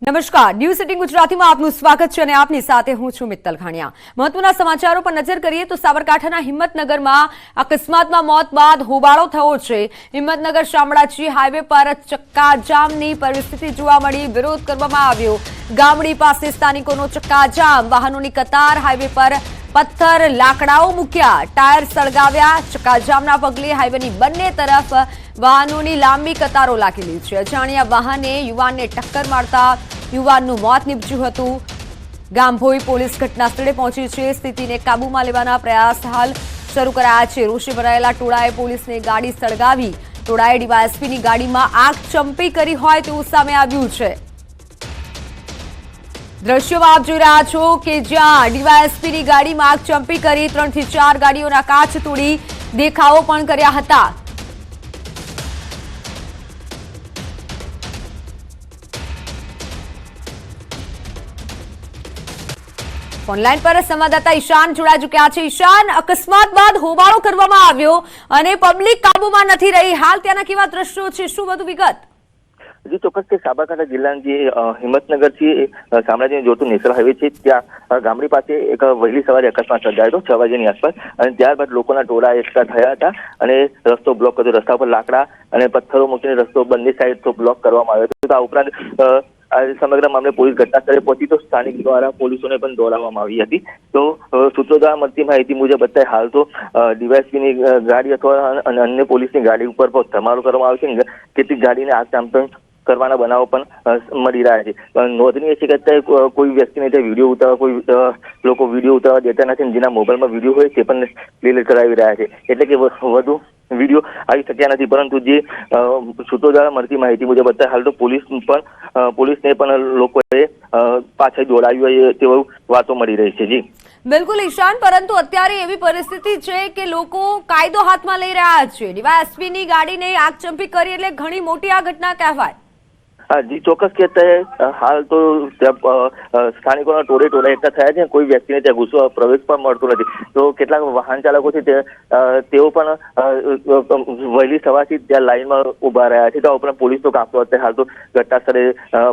નમસ્કાર, ન્યૂઝ 18 ગુજરાતીમાં આપનું સ્વાગત છે અને આપની સાથે હું છું મિત્તલ ખાણિયા। મહત્વના સમાચારો પર નજર કરીએ તો સાબરકાંઠાના હિંમતનગરમાં અકસ્માતમાં મોત બાદ હોબાળો થયો છે। હિંમતનગર શામળાજી હાઈવે પર ચક્કાજામની પરિસ્થિતિ જોવા મળી, વિરોધ કરવામાં આવ્યો। ગામડી પાસે સ્થાનિકોનો ચક્કાજામ, વાહનોની કતાર, હાઈવે પર પથ્થર લાકડાઓ મૂક્યા, ટાયર સળગાવ્યા। ચક્કાજામના પગલે હાઈવેની બંને તરફ વાહનોની લાંબી કતારો લાગેલી છે। અજાણ્યા વાહને યુવાનને ટક્કર મારતા યુવાનનું મોત નીપજ્યું હતું। ગામભોઈ પોલીસ ઘટના સ્થળે પહોંચી છે, સ્થિતિને કાબૂમાં લેવાના પ્રયાસ હાલ શરૂ કરાયા છે। રોષે ભરાયેલા ટોળાએ પોલીસને ગાડી સળગાવી, ટોળાએ ડીવાયએસપીની ગાડીમાં આગ ચંપી કરી હોય તેવું સામે આવ્યું છે। દ્રશ્યોમાં આપ જોઈ રહ્યા છો કે જ્યાં ડીવાયએસપીની ગાડીમાં આગ ચંપી કરી 3 થી 4 ગાડીઓના કાચ તોડી દેખાવો પણ કર્યા હતા। ઓનલાઈન પર સંવાદદાતા ઈશાન જોડાઈ ચૂક્યા છે। ઈશાન, અકસ્માત બાદ હોબાળો કરવામાં આવ્યો અને પબ્લિક કાબુમાં નથી રહી, હાલ ત્યાંના કેવા દ્રશ્યો છે, શું વધુ વિગત? જી ચોક્કસ કે સાબરકાંઠા જિલ્લાના જે હિંમતનગરથી શામળાજીને જોડતું નેશનલ હાઈવે છે, ત્યાં ગામડી પાસે એક વહેલી સવારે અકસ્માત સર્જાયો હતો 6 વાગ્યાની આસપાસ, અને ત્યારબાદ લોકોના ટોળા એકઠા થયા હતા અને રસ્તો બ્લોક કર્યો। રસ્તા પર લાકડા અને પથ્થરો મૂકીને રસ્તો બંને સાઈડ તો બ્લોક કરવામાં આવ્યો હતો। આ ઉપરાંત આ સમગ્ર મામલે પોલીસ ઘટના સ્થળે પહોંચી તો સ્થાનિક દ્વારા પોલીસોને પણ દોડાવવામાં આવી હતી। તો સૂત્રો દ્વારા મળતી માહિતી મુજબ અત્યારે હાલ તો ડીવાયએસપીની ગાડી અથવા અન્ય પોલીસની ગાડી ઉપર પણ ધમારો કરવામાં આવે છે। કેટલીક ગાડીને આગ ચાંપણ કરવાના બનાવો પણ મળી રહ્યા છે। નોંધનીય છે કે અત્યારે કોઈ વ્યક્તિને ત્યાં વિડીયો ઉતારવા, કોઈ લોકો વિડીયો ઉતારવા દેતા નથી, જેના મોબાઈલમાં વિડીયો હોય તે પણ ડિલીટ કરાવી રહ્યા છે, એટલે કે વધુ વિડીયો આવી શક્યા નથી। પરંતુ જે સૂત્રો દ્વારા મળતી માહિતી મુજબ અત્યારે હાલ તો પોલીસને પણ લોકોએ પાછળ દોડાવ્યું હોય તેવી વાતો મળી રહી છે। જી બિલકુલ ઈશાન, પરંતુ અત્યારે એવી પરિસ્થિતિ છે કે લોકો કાયદો હાથમાં લઈ રહ્યા છે। ડીવાયએસપીની ગાડીને આગચંપી કરી એટલે ઘણી મોટી આ ઘટના કહેવાય। હા જી ચોક્કસ કે અત્યારે હાલ તો સ્થાનિકોના ટોળે એકઠા થયા છે, કોઈ વ્યક્તિને ત્યાં ઘૂસવા પ્રવેશ પણ મળતો નથી। તો કેટલાક વાહન ચાલકો છે તેઓ પણ વહેલી સવારથી ત્યાં લાઈનમાં ઉભા રહ્યા છે। તો આ ઉપરાંત પોલીસનો કાફલો અત્યારે હાલ તો ઘટના સ્થળે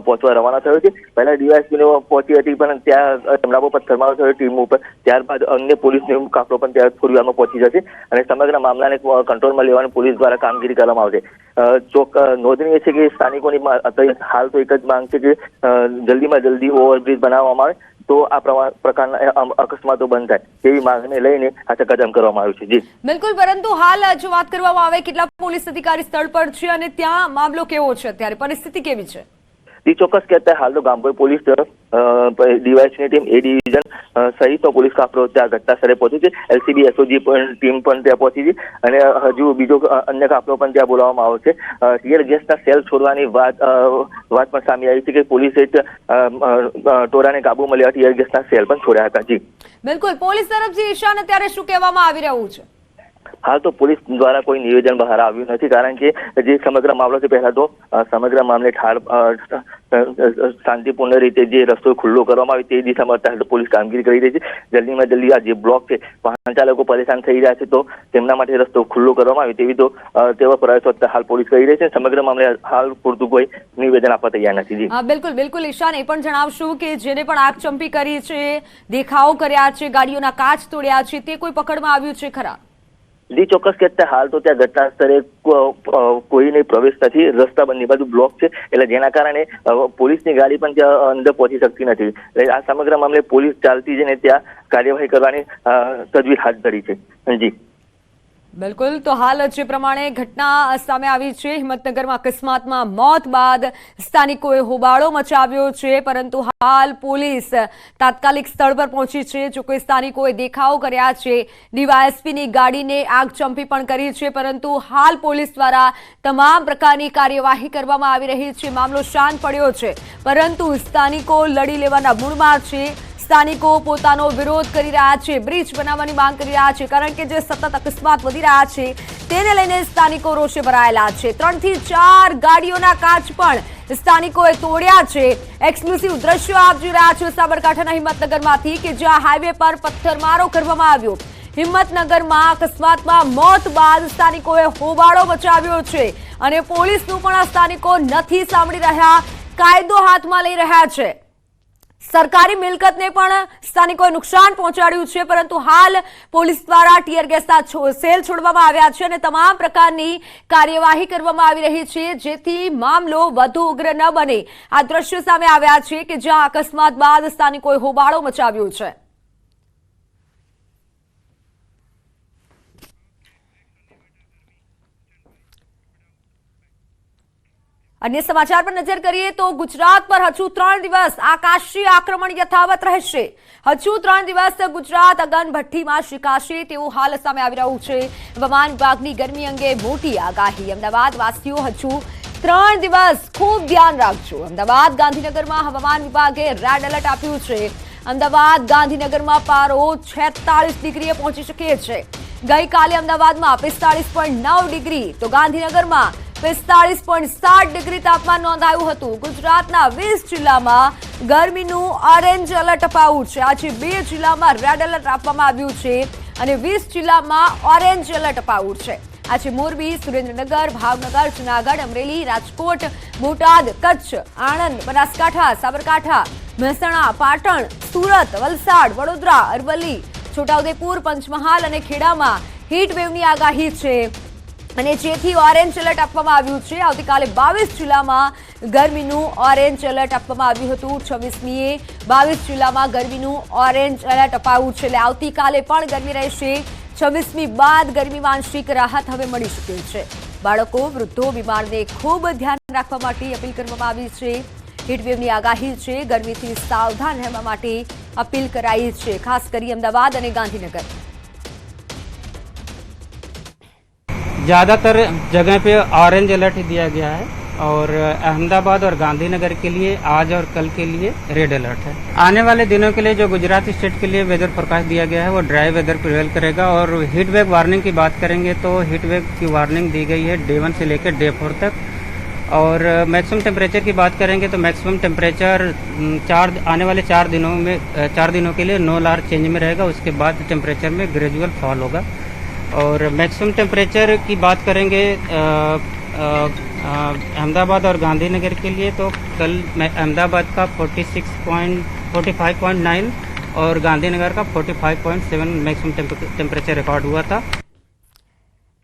પહોંચવા રવાના થયો છે। પહેલા ડીવાયએસપીને પહોંચી હતી, પણ ત્યાં તેમના પર પથ્થરમારો થયો ટીમ ઉપર, ત્યારબાદ અન્ય પોલીસનો કાફલો પણ ત્યાં થોડી વારમાં પહોંચી જશે અને સમગ્ર મામલાને કંટ્રોલમાં લેવાની પોલીસ દ્વારા કામગીરી કરવામાં આવશે। નોંધનીય છે કે સ્થાનિકોની હાલ તો એક જ માંગ છે કે જલ્દીમાં જલ્દી ઓવરબ્રિજ બનાવવામાં આવે તો આ પ્રકારના અકસ્માતો બંધ થાય, તેવી માંગને લઈને આ ચક્કાજામ કરવામાં આવ્યું છે। જી બિલકુલ, પરંતુ હાલ જો વાત કરવામાં આવે કેટલા પોલીસ અધિકારી સ્થળ પર છે અને ત્યાં મામલો કેવો છે, અત્યારે પરિસ્થિતિ કેવી છે? જી ચોક્કસ કે અત્યારે હાલ તો ગામભોઈ પોલીસ ડીવાયએસપીની ટીમ એ ડિવિઝન સહિતનો પોલીસ કાફલો ત્યાં ઘટના સ્થળે પહોંચ્યો છે। એલસીબી એસઓજી ટીમ પણ ત્યાં પહોંચી છે અને હજુ બીજો અન્ય કાફલો પણ ત્યાં બોલાવવામાં આવ્યો છે। ટીયર ગેસના સેલ છોડવાની વાત પણ સામે આવી છે કે પોલીસે ટોળાને કાબૂમાં લેવા ટીયર ગેસના સેલ પણ છોડ્યા હતા। જી બિલકુલ, પોલીસ તરફથી ઈશાન અત્યારે શું કહેવામાં આવી રહ્યું છે? હાલ તો પોલીસ દ્વારા કોઈ નિવેદન બહાર આવ્યું નથી, કારણ કે જે સમગ્ર મામલો છે, પહેલા તો સમગ્ર મામલે શાંતિપૂર્ણ રીતે જે રસ્તો ખુલ્લો કરવામાં આવે તે દિશામાં પોલીસ કામગીરી કરી રહી છે। જલ્દીમાં જલ્દી આ જે બ્લોક છે, વાહન ચાલકો પરેશાન થઈ રહ્યા છે, તો તેમના માટે રસ્તો ખુલ્લો કરવામાં આવે તેવા પ્રયાસો હાલ પોલીસ કરી રહી છે। સમગ્ર મામલે હાલ પૂરતું કોઈ નિવેદન આપવા તૈયાર નથી। બિલકુલ બિલકુલ ઈશાન, એ પણ જણાવશું કે જેને પણ આગચંપી કરી છે, દેખાવો કર્યા છે, ગાડીઓના કાચ તોડ્યા છે, તે કોઈ પકડમાં આવ્યું છે ખરા? જી ચોક્કસ કે હાલ તો ત્યાં ઘટના સ્થળે કોઈને પ્રવેશ નથી, રસ્તા બંને બાજુ બ્લોક છે, એટલે જેના કારણે પોલીસની ગાડી પણ ત્યાં અંદર પહોંચી શકતી નથી। એટલે આ સમગ્ર મામલે પોલીસ ચાલતી છે ને ત્યાં કાર્યવાહી કરવાની તજવીજ હાથ ધરી છે। જી બિલકુલ, તો હાલ જે પ્રમાણે ઘટના સામે આવી છે, હિંમતનગરમાં અકસ્માતમાં મોત બાદ સ્થાનિકોએ હોબાળો મચાવ્યો છે, પરંતુ હાલ પોલીસ તાત્કાલિક સ્થળ પર પહોંચી છે। જો કોઈ સ્થાનિકોએ દેખાવો કર્યા છે, ડીવાયએસપીની ગાડીને આગચંપી પણ કરી છે, પરંતુ હાલ પોલીસ દ્વારા તમામ પ્રકારની કાર્યવાહી કરવામાં આવી રહી છે। મામલો શાંત પડ્યો છે, પરંતુ સ્થાનિકો લડી લેવાના મૂડમાં છે। સ્થાનિકો પોતાનો વિરોધ કરી રહ્યા છે, બ્રિજ બનાવવાની માંગ કરી રહ્યા છે, કારણ કે જે સતત અકસ્માત વધી રહ્યા છે તેને લઈને સ્થાનિકો રોષે ભરાયેલા છે। 3 થી 4 ગાડીઓના કાચ પણ સ્થાનિકોએ તોડ્યા છે। એક્સક્લુસિવ દ્રશ્યો આપ જોઈ રહ્યા છો સાબરકાંઠાના હિંમતનગરમાંથી કે જ્યાં હાઈવે પર પથ્થરમારો કરવામાં આવ્યો। હિંમતનગરમાં અકસ્માતમાં મોત બાદ સ્થાનિકોએ હોબાળો મચાવ્યો છે અને પોલીસનું પણ આ સ્થાનિકો નથી સાંભળી રહ્યા। કાયદો હાથમાં લઈ રહ્યા છે। સરકારી મિલકતને પણ સ્થાનિકોએ નુકસાન પહોંચાડ્યું છે, પરંતુ હાલ પોલીસ દ્વારા ટીયર ગેસના સેલ છોડવામાં આવ્યા છે અને તમામ પ્રકારની કાર્યવાહી કરવામાં આવી રહી છે, જેથી મામલો વધુ ઉગ્ર ન બને। આ દ્રશ્યો સામે આવ્યા છે કે જ્યાં અકસ્માત બાદ સ્થાનિકોએ હોબાળો મચાવ્યો છે। अन्य समाचार पर नजर करिए तो गुजरात पर हजू 3 દિવસ આકાશી આક્રમણ યથાવત રહેશે। હજુ 3 દિવસ ગુજરાત અગનભઠ્ઠીમાં શીખાશે તેવું હાલ સામે આવી રહ્યું છે। હવામાન વિભાગની ગરમી અંગે મોટી આગાહી। અમદાવાદ વાસીઓ હજુ 3 દિવસ ખૂબ ધ્યાન રાખજો। અમદાવાદ ગાંધીનગરમાં હવામાન વિભાગે રેડ એલર્ટ આપ્યું છે। અમદાવાદ ગાંધીનગરમાં પારો 46 ડિગ્રીએ પહોંચી શકે છે। ગઈકાલે અમદાવાદમાં 45.9 ડિગ્રી તો ગાંધીનગરમાં 45.7 ડિગ્રી તાપમાન નોંધાયું હતું। ગુજરાતના 20 જિલ્લામાં ગરમીનું ઓરેન્જ એલર્ટ અપાયું છે। આજે 2 જિલ્લામાં રેડ એલર્ટ આપવામાં આવ્યું છે અને 20 જિલ્લામાં ઓરેન્જ એલર્ટ અપાયું છે। આજે મોરબી, સુરેન્દ્રનગર, ભાવનગર, જૂનાગઢ, અમરેલી, રાજકોટ, બોટાદ, કચ્છ, આણંદ, બનાસકાંઠા, સાબરકાંઠા, મહેસાણા, પાટણ, સુરત, વલસાડ, વડોદરા, અરવલ્લી, છોટાઉદેપુર, પંચમહાલ અને ખેડામાં હીટ વેવની આગાહી છે અને જેથી ઓરેન્જ એલર્ટ આપવામાં આવ્યું છે। આવતીકાલે 22 જિલ્લામાં ગરમીનું ઓરેન્જ એલર્ટ આપવામાં આવ્યું હતું। 26મીએ 22 જિલ્લામાં ગરમીનું ઓરેન્જ એલર્ટ અપાયું છે, એટલે આવતીકાલે પણ ગરમી રહેશે। 26મી બાદ ગરમીમાં આંશિક રાહત હવે મળી શકે છે। બાળકો, વૃદ્ધો, બીમારને ખૂબ ધ્યાન રાખવા માટે અપીલ કરવામાં આવી છે। હીટવેવની આગાહી છે, ગરમીથી સાવધાન રહેવા માટે અપીલ કરાઈ છે, ખાસ કરી અમદાવાદ અને ગાંધીનગર। ज़्यादातर जगह पे ऑरेंज अलर्ट दिया गया है और अहमदाबाद और गांधीनगर के लिए आज और कल के लिए रेड अलर्ट है। आने वाले दिनों के लिए जो गुजरात स्टेट के लिए वेदर फोरकास्ट दिया गया है वो ड्राई वेदर प्रिवेल करेगा। और हीट वेव वार्निंग की बात करेंगे तो हीट वेव की वार्निंग दी गई है डे 1 से लेकर डे 4 तक। और मैक्सिमम टेम्परेचर की बात करेंगे तो मैक्सिमम टेम्परेचर आने वाले 4 दिनों के लिए नो लार्ज चेंज में रहेगा। उसके बाद टेम्परेचर में ग्रेजुअल फॉल होगा। और मैक्सिमम टेम्परेचर की बात करेंगे अहमदाबाद और गांधीनगर के लिए तो कल अहमदाबाद का 45.9 और गांधीनगर का 45.7 मैक्सिमम टेम्परेचर रिकॉर्ड हुआ था।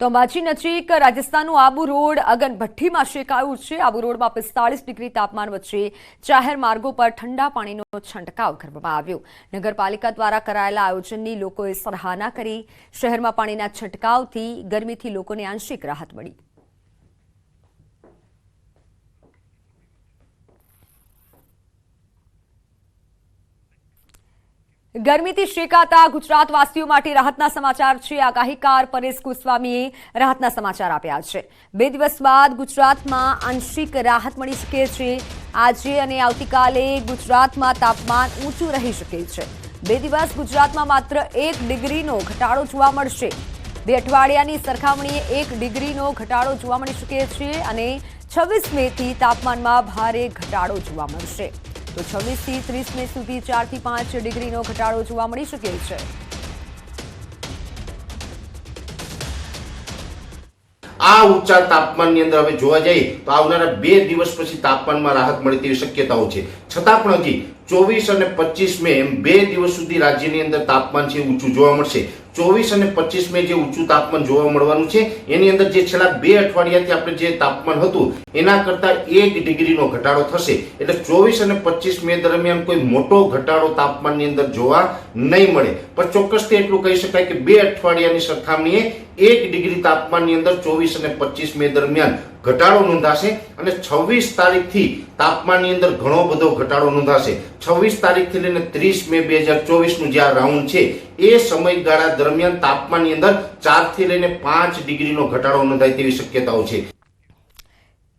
તો અંબાજી નજીક રાજસ્થાનનું આબુ રોડ અગનભઠ્ઠીમાં શેકાયું છે। આબુ રોડમાં 45 ડિગ્રી તાપમાન વચ્ચે જાહેર માર્ગો પર ઠંડા પાણીનો છંટકાવ કરવામાં આવ્યો। નગરપાલિકા દ્વારા કરાયેલા આયોજનની લોકોએ સરાહના કરી। શહેરમાં પાણીના છંટકાવથી ગરમીથી લોકોને આંશિક રાહત મળી। ગરમીથી શેકાતા ગુજરાતવાસીઓ માટે રાહતના સમાચાર છે। આગાહીકાર પરેશ ગોસ્વામીએ રાહતના સમાચાર આપ્યા છે। 2 દિવસ બાદ ગુજરાતમાં આંશિક રાહત મળી શકે છે। આજે અને આવતીકાલે ગુજરાતમાં તાપમાન ઊંચું રહી શકે છે। 2 દિવસ ગુજરાતમાં માત્ર 1 ડિગ્રીનો ઘટાડો જોવા મળશે। 2 અઠવાડિયાની સરખામણીએ 1 ડિગ્રીનો ઘટાડો જોવા મળી શકે છે અને 26 મેથી તાપમાનમાં ભારે ઘટાડો જોવા મળશે। તો 26 થી 30 મે સુધી 4 થી 5 ડિગ્રીનો ઘટાડો જોવા મળી શકે છે। આ ઊંચા તાપમાનની અંદર હવે જોવા જઈએ તો આવનારા 2 દિવસ પછી તાપમાનમાં રાહત મળે તેવી શક્યતાઓ છે। છતાં પણ હજી 24 અને 25 મે એમ 2 દિવસ સુધી રાજ્યની અંદર તાપમાન છે ઊંચું જોવા મળશે। 24 અને 25 મે જે ઊંચું તાપમાન જોવા મળવાનું છે એની અંદર જે છેલ્લા 2 અઠવાડિયાથી આપણે જે તાપમાન હતું એના કરતા 1 ડિગ્રીનો ઘટાડો થશે। એટલે 24 અને 25 મે દરમિયાન કોઈ મોટો ઘટાડો તાપમાનની અંદર જોવા નહીં મળે। પણ ચોક્કસથી એટલું કહી શકાય કે 2 અઠવાડિયાની સરખામણીએ 1 ડિગ્રી તાપમાનની અંદર 24 અને 25 મે દરમિયાન ઘટાડો નોંધાશે અને 26 તારીખથી તાપમાનની અંદર ઘણો બધો ઘટાડો નોંધાશે। 26 તારીખથી લઈને 30 મે 2024 નું જે આ રાઉન્ડ છે એ સમયગાળા દરમિયાન તાપમાનની અંદર 4 થી લઈને 5 ડિગ્રીનો ઘટાડો નોંધાય તેવી શક્યતાઓ છે।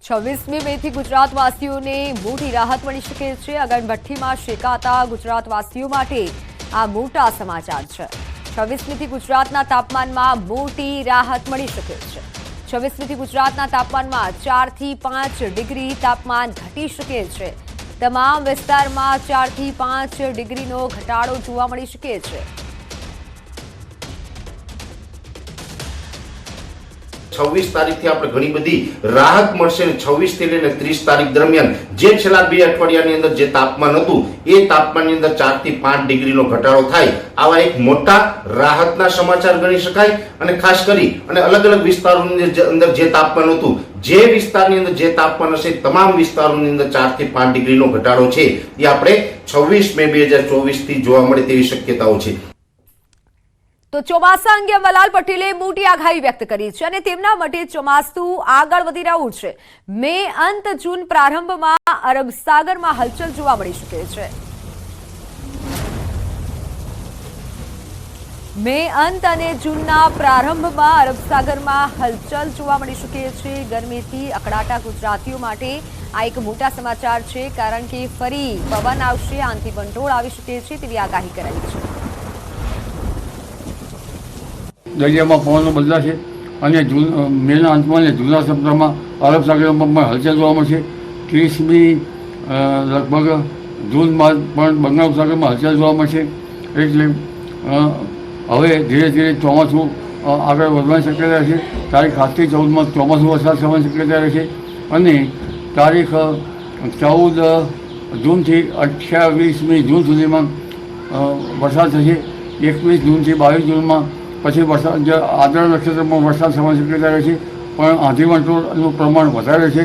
26મી મેથી ગુજરાતવાસીઓને મોટી રાહત મળી શકે છે। અગનભઠ્ઠીમાં શેકાતા ગુજરાતવાસીઓ માટે આ મોટા સમાચાર છે। 26મીથી ગુજરાતના તાપમાનમાં મોટી રાહત મળી શકે છે। 26મીથી ગુજરાતના તાપમાનમાં 4 થી 5 ડિગ્રી તાપમાન ઘટી શકે છે। તમામ વિસ્તારમાં 4 થી 5 ડિગ્રીનો ઘટાડો જોવા મળી શકે છે। 26 તારીખથી આપણે ઘણી બધી રાહત મળશે અને 26 થી લઈને 30 તારીખ દરમિયાન જે છેલ્લા 2 અઠવાડિયાની અંદર જે તાપમાન હતું એ તાપમાનની અંદર 4 થી 5 ડિગ્રીનો ઘટાડો થાય, આવા એક મોટા રાહતના સમાચાર ગણી શકાય. અને ખાસ કરી અને અલગ અલગ વિસ્તારોની અંદર જે તાપમાન હતું, જે વિસ્તારની અંદર જે તાપમાન હશે તમામ વિસ્તારોની અંદર 4 થી 5 ડિગ્રીનો ઘટાડો છે એ આપણે 26 મે 2024 થી જોવા મળે તેવી શક્યતાઓ છે. તો ચોમાસા અંગે અંબાલાલ પટેલે મોટી આગાહી વ્યક્ત કરી છે અને તેમના માટે ચોમાસું આગળ વધી રહ્યું છે. મે અંત જૂન પ્રારંભમાં અરબ સાગરમાં હલચલ જોવા મળી શકે છે. મે અંત અને જૂનના પ્રારંભમાં અરબ સાગરમાં હલચલ જોવા મળી શકે છે. ગરમીથી અકળાતા ગુજરાતીઓ માટે આ એક મોટા સમાચાર છે, કારણ કે ફરી પવન આવશે, આંધી વંટોળ આવી શકે છે તેવી આગાહી કરાઈ છે. દરિયામાં પવનો બદલાશે અને મેના અંતમાં અને જૂના સપ્તાહમાં અરબ સાગરમાં પણ હલચલ જોવા મળશે. 30મી લગભગ જૂન બાદ પણ બંગાળ સાગરમાં હલચલ જોવા મળશે. એટલે હવે ધીરે ધીરે ચોમાસું આગળ વધવાની શક્યતા છે. તારીખ 7 થી 14માં ચોમાસું વરસાદ થવાની શક્યતા રહેશે અને તારીખ 14 જૂનથી 28મી જૂન સુધીમાં વરસાદ થશે. 21 જૂનથી 22 જૂનમાં પછી વરસાદ આદ્ર નક્ષત્રમાં વરસાદ થવાની શક્યતા રહે છે, પણ આંધી વંટોળનું પ્રમાણ વધારે છે.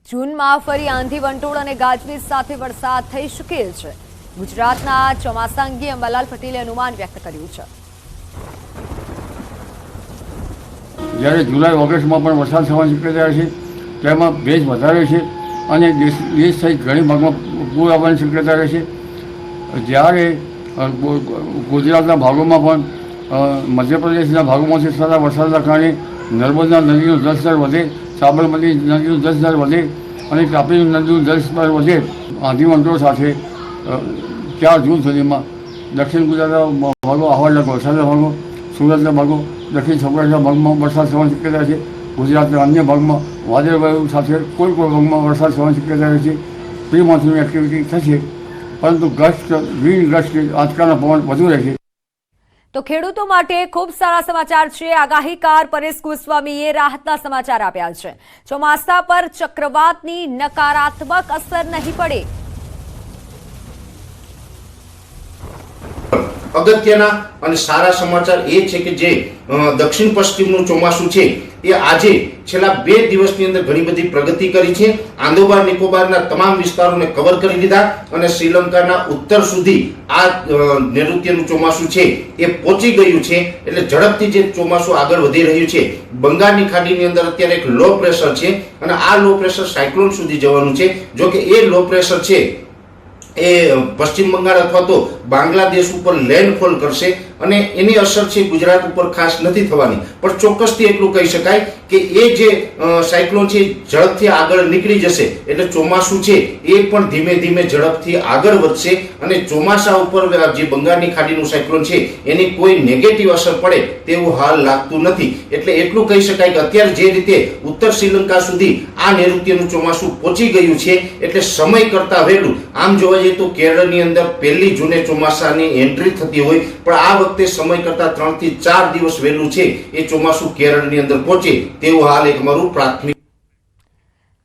જૂનમાં ફરી આંધી વંટોળ અને ગાજવીજ સાથે વરસાદ થઈ શકે છે. ગુજરાતના ચોમાસા અંગે અંબાલાલ પટેલે અનુમાન વ્યક્ત કર્યું છે. જ્યારે જુલાઈ ઓગસ્ટમાં પણ વરસાદ થવાની શક્યતા રહે છે, તેમાં ભેજ વધારે છે અને દેશ સહિત ઘણી ભાગમાં પૂર આવવાની શક્યતા રહે છે. જ્યારે ગુજરાતના ભાગોમાં પણ મધ્યપ્રદેશના ભાગોમાંથી થતા વરસાદના કારણે નર્મદા નદીનું જળસ્તર વધે, સાબરમતી નદીનું જળસ્તર વધે અને તાપી નદીનું જળસ્તર વધે. આંધી વંટોળ સાથે 4 જૂન સુધીમાં દક્ષિણ ગુજરાતના ભાગો, આહવાના વરસાદના ભાગો, સુરતના ભાગો, દક્ષિણ સૌરાષ્ટ્રના ભાગમાં વરસાદ થવાની શક્યતા છે. ગુજરાતના અન્ય ભાગમાં વાદળવાયુ સાથે કોઈ ભાગમાં વરસાદ થવાની શક્યતા રહે છે. પ્રી મોન્સૂન એક્ટિવિટી થશે, પરંતુ ગ્રીન ગસ્ટ આજકાલના પવન વધુ રહેશે. તો ખેડૂતો માટે ખૂબ સારા સમાચાર છે. આગાહીકાર પરેશ ગોસ્વામીએ રાહતના સમાચાર આપ્યા છે. ચોમાસા પર ચક્રવાતની નકારાત્મક અસર નહીં પડે. અગત્યના અને સારા સમાચાર એ છે કે જે દક્ષિણ પશ્ચિમનું ચોમાસું છે એ આજે છેલ્લા 2 દિવસની અંદર ઘણી બધી પ્રગતિ કરી છે. આંદોબાર નિકોબારના તમામ વિસ્તારોને કવર કરી દીધા અને શ્રીલંકાના ઉત્તર સુધી આ નૈઋત્યનું ચોમાસું છે એ પહોંચી ગયું છે. એટલે ઝડપથી જે ચોમાસું આગળ વધી રહ્યું છે. બંગાળની ખાડીની અંદર અત્યારે એક લો પ્રેશર છે અને આ લો પ્રેશર સાયક્લોન સુધી જવાનું છે. જો કે એ લો પ્રેશર છે એ પશ્ચિમ બંગાળ અથવા તો બાંગ્લાદેશ ઉપર લેન્ડફોલ કરશે અને એની અસર છે ગુજરાત ઉપર ખાસ નથી થવાની. પણ ચોક્કસથી એટલું કહી શકાય કે એ જે સાયક્લોન છે ઝડપથી આગળ નીકળી જશે એટલે ચોમાસું છે એ પણ ધીમે ધીમે ઝડપથી આગળ વધશે અને ચોમાસા ઉપર જે બંગાળની ખાડીનું સાયક્લોન છે એની કોઈ નેગેટિવ અસર પડે તેવું હાલ લાગતું નથી. એટલે એટલું કહી શકાય કે અત્યારે જે રીતે ઉત્તર શ્રીલંકા સુધી આ નૈઋત્યનું ચોમાસું પહોંચી ગયું છે એટલે સમય કરતા વહેલું આમ જોવા જઈએ તો કેરળની અંદર 1 જૂને ચોમાસાની એન્ટ્રી થતી હોય, પણ આ વખતે સમય કરતા 3 થી 4 દિવસ વહેલું છે એ ચોમાસું કેરળની અંદર પહોંચે તેવું હાલ એક મારું પ્રાથમિક.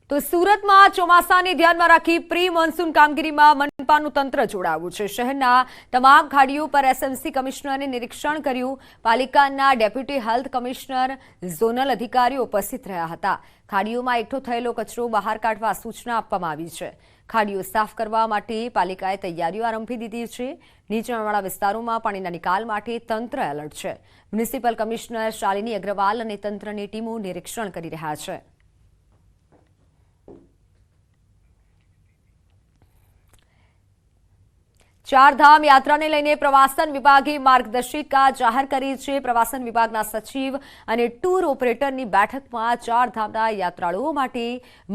તો સુરતમાં ચોમાસાને ધ્યાનમાં રાખી પ્રી મોન્સૂન કામગીરીમાં મનપાનું તંત્ર જોડાયું છે. શહેરના તમામ ખાડીઓ પર એસએમસી કમિશનરે નિરીક્ષણ કર્યું. પાલિકાના ડેપ્યુટી હેલ્થ કમિશનર, ઝોનલ અધિકારીઓ ઉપસ્થિત રહ્યા હતા. ખાડીઓમાં એકઠો થયેલો કચરો બહાર કાઢવા સૂચના આપવામાં આવી છે. ખાડીઓ સાફ કરવા માટે પાલિકાએ તૈયારીઓ આરંભી દીધી છે. નીચાણવાળા વિસ્તારોમાં પાણીના નિકાલ માટે તંત્ર એલર્ટ છે. મ્યુનિસિપલ કમિશનર શાલિની અગ્રવાલ અને તંત્રની ટીમો નિરીક્ષણ કરી રહ્યા છે. ચારધામ યાત્રાને લઈને પ્રવાસન વિભાગે માર્ગદર્શિકા જાહેર કરી છે. પ્રવાસન વિભાગના સચિવ અને ટૂર ઓપરેટરની બેઠકમાં ચારધામના યાત્રાળુઓ માટે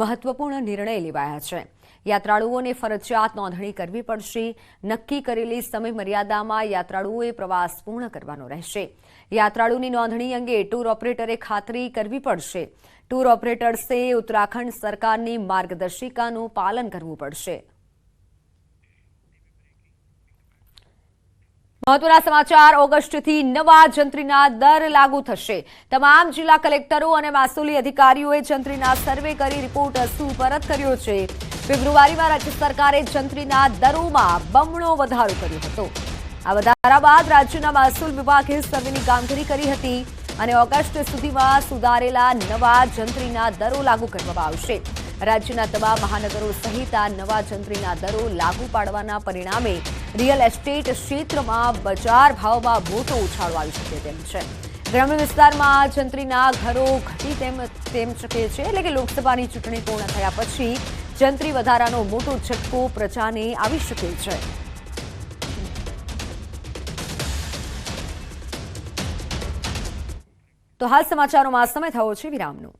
મહત્વપૂર્ણ નિર્ણય લેવાયા છે. યાત્રાળુઓને ફરજિયાત નોંધણી કરવી પડશે. નક્કી કરેલી સમય મર્યાદામાં યાત્રાળુઓએ પ્રવાસ પૂર્ણ કરવાનો રહેશે. યાત્રાળુની નોંધણી અંગે ટૂર ઓપરેટરે ખાતરી કરવી પડશે. ટૂર ઓપરેટર્સે ઉત્તરાખંડ સરકારની માર્ગદર્શિકાનું પાલન કરવું પડશે. મહત્વના સમાચાર ઓગસ્ટથી નવા જંત્રીના દર લાગુ થશે. તમામ જિલ્લા કલેક્ટરો અને મહેસૂલી અધિકારીઓએ જંત્રીના સર્વે કરી રિપોર્ટ સુપરત કર્યો છે. ફેબ્રુઆરીમાં રાજ્ય સરકારે જંત્રીના દરોમાં બમણો વધારો કર્યો હતો. આ વધારા બાદ રાજ્યના મહેસૂલ વિભાગે સર્વેની કામગીરી કરી હતી અને ઓગસ્ટ સુધીમાં સુધારેલા નવા જંત્રીના દરો લાગુ કરવામાં આવશે. રાજ્યના તમામ મહાનગરો સહિત આ નવા જંત્રીના દરો લાગુ પાડવાના પરિણામે રિયલ એસ્ટેટ ક્ષેત્રમાં બજાર ભાવમાં મોટો ઉછાળો આવી શકે તેમ છે. ગ્રામ્ય વિસ્તારમાં જંત્રીના ઘરો ઘટી તેમ શકે છે. એટલે કે લોકસભાની ચૂંટણી પૂર્ણ થયા પછી જંત્રી વધારાનો મોટો ઝટકો પ્રજાને આવી શકે છે. તો હાલ સમાચારોમાં સમય થયો છે વિરામનો.